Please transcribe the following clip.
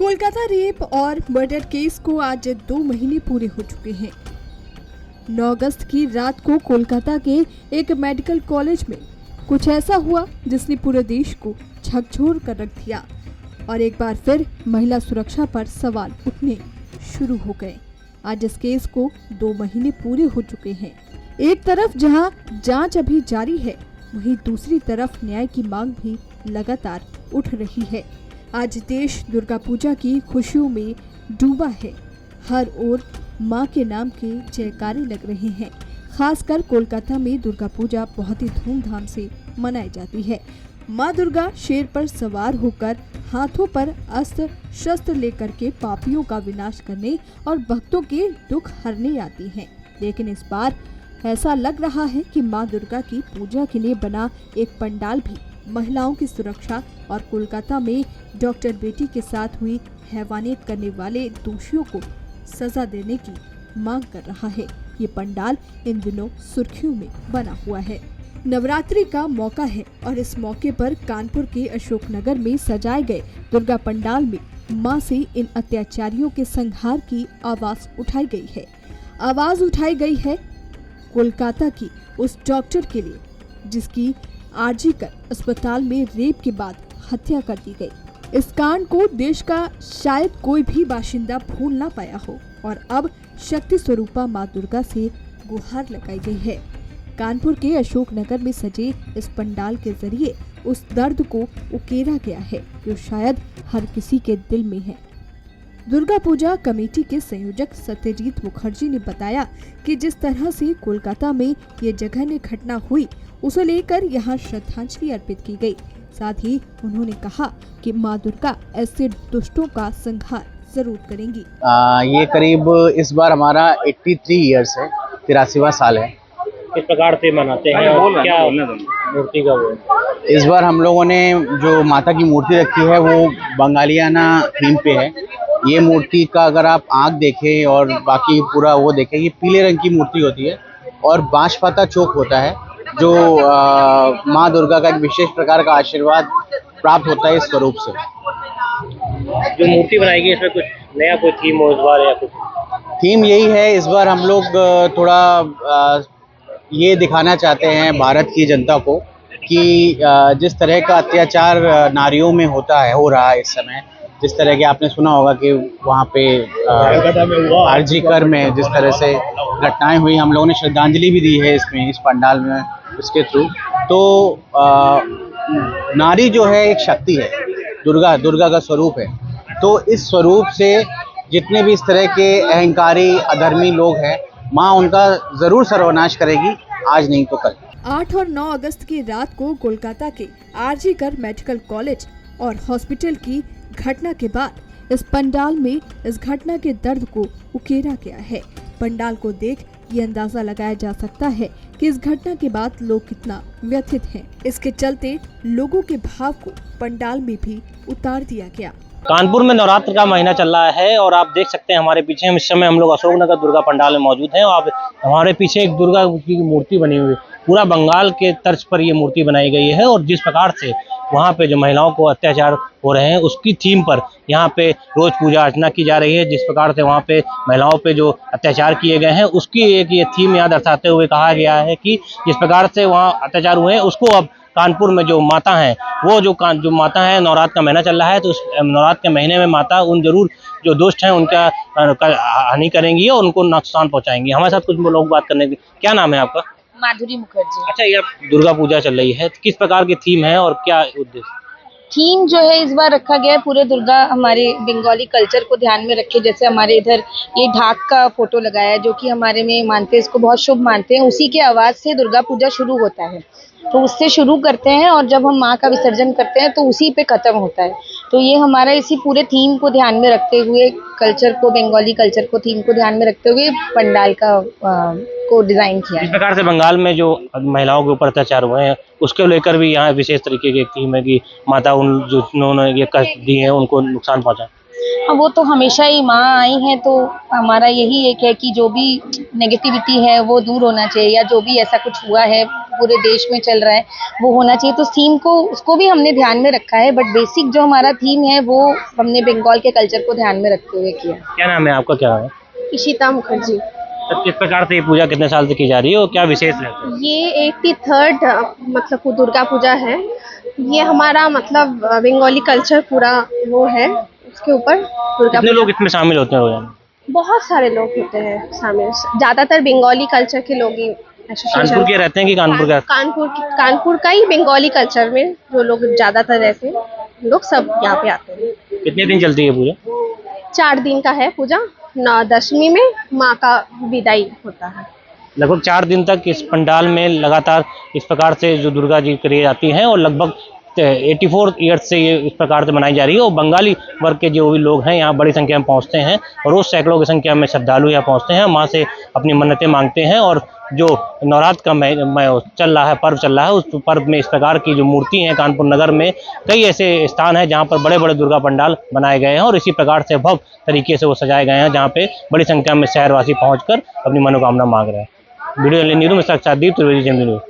Kolkata rape और murder case को आज 2 महीने पूरे हो चुके हैं। 9 अगस्त की रात को कोलकाता के एक मेडिकल कॉलेज में कुछ ऐसा हुआ जिसने पूरे देश को झकझोर कर रख दिया और एक बार फिर महिला सुरक्षा पर सवाल उठने शुरू हो गए। आज इस केस को 2 महीने पूरे हो चुके हैं। एक तरफ जहां जांच अभी जारी है, वहीं दूसरी तरफ न्याय की मांग भी लगातार उठ रही है। आज देश दुर्गा पूजा की खुशियों में डूबा है। हर ओर मां के नाम के जयकारे लग रहे हैं। खासकर कोलकाता में दुर्गा पूजा बहुत ही धूमधाम से मनाई जाती है। मां दुर्गा शेर पर सवार होकर हाथों पर अस्त्र शस्त्र लेकर के पापियों का विनाश करने और भक्तों के दुख हरने आती हैं। लेकिन इस बार ऐसा लग रहा है कि मां दुर्गा की पूजा के लिए बना एक पंडाल भी महिलाओं की सुरक्षा और कोलकाता में डॉक्टर बेटी के साथ हुई हैवानियत करने वाले दोषियों को सजा देने की मांग कर रहा है। ये पंडाल इन दिनों सुर्खियों में बना हुआ है। नवरात्रि का मौका है और इस मौके पर कानपुर के अशोकनगर में सजाए गए दुर्गा पंडाल में मां से इन अत्याचारियों के संहार की आवाज उठाई गई है। आवाज उठाई गई है कोलकाता की उस डॉक्टर के लिए जिसकी आरजी कर अस्पताल में रेप के बाद हत्या कर दी गई। इस कांड को देश का शायद कोई भी बाशिंदा भूल ना पाया हो और अब शक्ति स्वरूपा मां दुर्गा से गुहार लगाई गई है। कानपुर के अशोकनगर में सजे इस पंडाल के जरिए उस दर्द को उकेरा गया है जो शायद हर किसी के दिल में है। दुर्गा पूजा कमेटी के संयोजक सत्यजीत मुखर्जी ने बताया कि जिस तरह से कोलकाता में ये जघन्य घटना हुई उसे लेकर यहाँ श्रद्धांजलि अर्पित की गई। साथ ही उन्होंने कहा कि मां दुर्गा ऐसे दुष्टों का संहार जरूर करेंगी। ये करीब इस बार हमारा 83 इयर्स है, 83वां साल है। किस प्रकार से मनाते हैं और क्या मूर्ति का वो? इस बार हम लोगों ने जो माता की मूर्ति रखी है वो बंगालियाना थीम पे है। ये मूर्ति का अगर आप आँख देखें और बाकी पूरा वो देखें, ये पीले रंग की मूर्ति होती है और बांसपाता चौक होता है जो माँ दुर्गा का एक विशेष प्रकार का आशीर्वाद प्राप्त होता है इस स्वरूप से। जो मूर्ति बनाई गई इसमें कुछ नया कोई थीम हो इस बार या कुछ? थीम यही है, इस बार हम लोग थोड़ा ये दिखाना चाहते हैं भारत की जनता को कि जिस तरह का अत्याचार नारियों में हो रहा है इस समय, जिस तरह के आपने सुना होगा कि वहाँ पे आरजी कर में जिस तरह से घटनाएं हुई, हम लोगों ने श्रद्धांजलि भी दी है इसमें, इस पंडाल में, इसके थ्रू। तो नारी जो है एक शक्ति है, दुर्गा का स्वरूप है। तो इस स्वरूप से जितने भी इस तरह के अहंकारी अधर्मी लोग हैं, माँ उनका जरूर सर्वनाश करेगी, आज नहीं तो कल। 8 और 9 अगस्त की रात को कोलकाता के आरजी कर मेडिकल कॉलेज और हॉस्पिटल की घटना के बाद इस पंडाल में इस घटना के दर्द को उकेरा गया है। पंडाल को देख ये अंदाजा लगाया जा सकता है कि इस घटना के बाद लोग कितना व्यथित हैं। इसके चलते लोगों के भाव को पंडाल में भी उतार दिया गया। कानपुर में नवरात्र का महीना चल रहा है और आप देख सकते हैं हमारे पीछे इस समय हम लोग अशोकनगर दुर्गा पंडाल में मौजूद हैं और हमारे पीछे एक दुर्गा की मूर्ति बनी हुई है। पूरा बंगाल के तर्ज पर ये मूर्ति बनाई गई है और जिस प्रकार से वहाँ पे जो महिलाओं को अत्याचार हो रहे हैं उसकी थीम पर यहाँ पे रोज पूजा अर्चना की जा रही है। जिस प्रकार से वहाँ पे महिलाओं पे जो अत्याचार किए गए हैं उसकी एक ये थीम यहाँ दर्शाते हुए कहा गया है कि जिस प्रकार से वहाँ अत्याचार हुए हैं उसको अब कानपुर में जो माता हैं वो जो माता है, नवरात्र का महीना चल रहा है तो उस नवरात्र के महीने में माता उन जरूर जो दुष्ट हैं उनका हानि करेंगी और उनको नुकसान पहुँचाएंगी। हमारे साथ कुछ लोग बात करने की। क्या नाम है आपका? माधुरी मुखर्जी। अच्छा, ये दुर्गा पूजा चल रही है, किस प्रकार की थीम है और क्या उद्देश्य? थीम जो है इस बार रखा गया है पूरे दुर्गा हमारे बंगाली कल्चर को ध्यान में रखे। जैसे हमारे इधर ये ढाक का फोटो लगाया है जो कि हमारे में मानते हैं, इसको बहुत शुभ मानते हैं। उसी के आवाज से दुर्गा पूजा शुरू होता है, तो उससे शुरू करते हैं और जब हम माँ का विसर्जन करते हैं तो उसी पे खत्म होता है। तो ये हमारा इसी पूरे थीम को ध्यान में रखते हुए, कल्चर को, बंगाली कल्चर को थीम को ध्यान में रखते हुए पंडाल का को डिजाइन किया है। इस प्रकार से बंगाल में जो महिलाओं के ऊपर अत्याचार हुए हैं उसके लेकर भी यहाँ विशेष तरीके की एक थीम है कि माता उन्होंने ये कष्ट दिए हैं उनको नुकसान पहुँचा। हाँ, वो तो हमेशा ही माँ आई हैं तो हमारा यही एक है कि जो भी नेगेटिविटी है वो दूर होना चाहिए, या जो भी ऐसा कुछ हुआ है पूरे देश में चल रहा है वो होना चाहिए। तो थीम को उसको भी हमने ध्यान में रखा है, बट बेसिक जो हमारा थीम है वो हमने बंगाल के कल्चर को ध्यान में रखते हुए किया। क्या नाम है आपका, क्या है? इशिता मुखर्जी। तो किस प्रकार से ये पूजा कितने साल से की जा रही है और क्या विशेष रहता है? ये 83rd मतलब वो दुर्गा पूजा है। ये हमारा मतलब बंगाली कल्चर पूरा वो है, उसके ऊपर दुर्गा कितने पूजा। लोग इसमें शामिल होते हैं रोजाना? बहुत सारे लोग होते हैं शामिल, ज्यादातर बंगाली कल्चर के लोग ही कानपुर के रहते हैं कि कानपुर का? कानपुर का ही बंगाली कल्चर में जो लोग ज्यादातर रहते हैं, लोग सब यहाँ पे आते हैं। कितने दिन चलती है पूजा? 4 दिन का है पूजा। 9 दशमी में माँ का विदाई होता है। लगभग 4 दिन तक इस पंडाल में लगातार इस प्रकार से जो दुर्गा जी करी जाती हैं और लगभग 84 ईयर्स से ये इस प्रकार से मनाई जा रही है। और बंगाली वर्ग के जो भी लोग हैं यहाँ बड़ी संख्या में पहुँचते हैं और रोज सैकड़ों की संख्या में श्रद्धालु यहाँ पहुँचते हैं, माँ से अपनी मन्नतें मांगते हैं। और जो नवरात्र का चल रहा है, पर्व चल रहा है, उस पर्व में इस प्रकार की जो मूर्ति हैं कानपुर नगर में कई ऐसे स्थान हैं जहाँ पर बड़े बड़े दुर्गा पंडाल बनाए गए हैं और इसी प्रकार से भव्य तरीके से वो सजाए गए हैं जहाँ पे बड़ी संख्या में शहरवासी पहुँचकर अपनी मनोकामना मांग रहे हैं। वीडियो न्यूज़ में साक्षात दीप त्रिवेदी, जेएमबी न्यूज़।